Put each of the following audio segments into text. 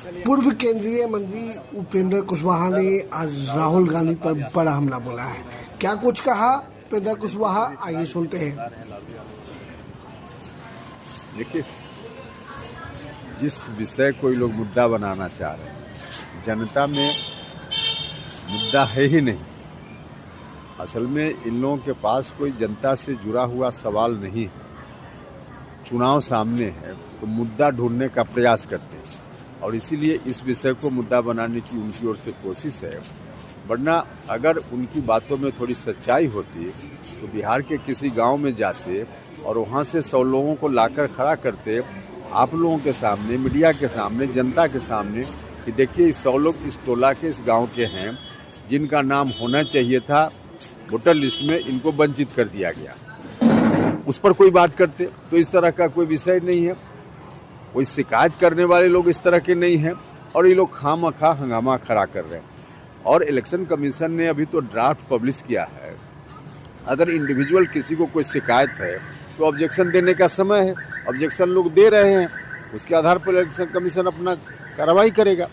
पूर्व केंद्रीय मंत्री उपेंद्र कुशवाहा ने आज राहुल गांधी पर बड़ा हमला बोला है। क्या कुछ कहा उपेंद्र कुशवाहा, आइए सुनते हैं। देखिए, जिस विषय को ये लोग मुद्दा बनाना चाह रहे हैं, जनता में मुद्दा है ही नहीं। असल में इन लोगों के पास कोई जनता से जुड़ा हुआ सवाल नहीं है। चुनाव सामने है तो मुद्दा ढूंढने का प्रयास करते हैं और इसीलिए इस विषय को मुद्दा बनाने की उनकी ओर से कोशिश है। वरना अगर उनकी बातों में थोड़ी सच्चाई होती तो बिहार के किसी गांव में जाते और वहां से 100 लोगों को लाकर खड़ा करते आप लोगों के सामने, मीडिया के सामने, जनता के सामने कि देखिए 100 लोग इस टोला के, इस गांव के हैं जिनका नाम होना चाहिए था वोटर लिस्ट में, इनको वंचित कर दिया गया। उस पर कोई बात करते तो इस तरह का कोई विषय नहीं है। कोई शिकायत करने वाले लोग इस तरह के नहीं हैं और ये लोग खामखा हंगामा खड़ा कर रहे हैं। और इलेक्शन कमीशन ने अभी तो ड्राफ्ट पब्लिश किया है। अगर इंडिविजुअल किसी को कोई शिकायत है तो ऑब्जेक्शन देने का समय है। ऑब्जेक्शन लोग दे रहे हैं, उसके आधार पर इलेक्शन कमीशन अपना कार्रवाई करेगा।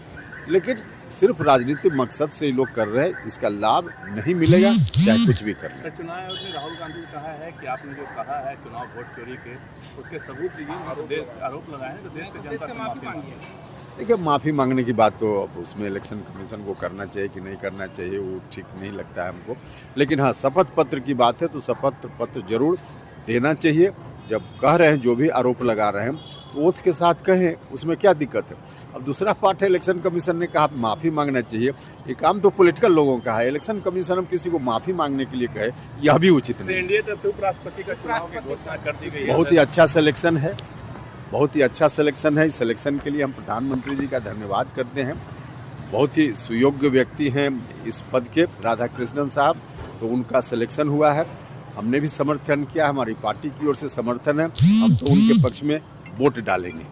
लेकिन सिर्फ राजनीतिक मकसद से ये लोग कर रहे हैं, इसका लाभ नहीं मिलेगा चाहे कुछ भी कर ले। चुनाव आयोग ने राहुल गांधी ने कहा है कि आपने जो कहा है चुनाव वोट चोरी के, उसके सबूत दीजिए, आरोप लगाए हैं तो देश की जनता से माफी मांगी है। देखिए, माफ़ी मांगने की बात तो अब उसमें इलेक्शन कमीशन को करना चाहिए कि नहीं करना चाहिए, वो ठीक नहीं लगता है हमको। लेकिन हाँ, शपथ पत्र की बात है तो शपथ पत्र जरूर देना चाहिए। जब कह रहे हैं, जो भी आरोप लगा रहे हैं तो ओथ के साथ कहें, उसमें क्या दिक्कत है। अब दूसरा पार्ट है, इलेक्शन कमीशन ने कहा माफ़ी मांगना चाहिए। ये काम तो पॉलिटिकल लोगों का है। इलेक्शन कमीशन हम किसी को माफ़ी मांगने के लिए कहे, यह भी उचित नहीं। एनडीए तरफ से उपराष्ट्रपति का चुनाव की घोषणा कर दी गई है। बहुत ही अच्छा सिलेक्शन है, बहुत ही अच्छा सिलेक्शन है। इस सिलेक्शन के लिए हम प्रधानमंत्री जी का धन्यवाद करते हैं। बहुत ही सुयोग्य व्यक्ति हैं इस पद के, राधाकृष्णन साहब, तो उनका सिलेक्शन हुआ है। हमने भी समर्थन किया, हमारी पार्टी की ओर से समर्थन है। हम तो उनके पक्ष में वोट डालेंगे।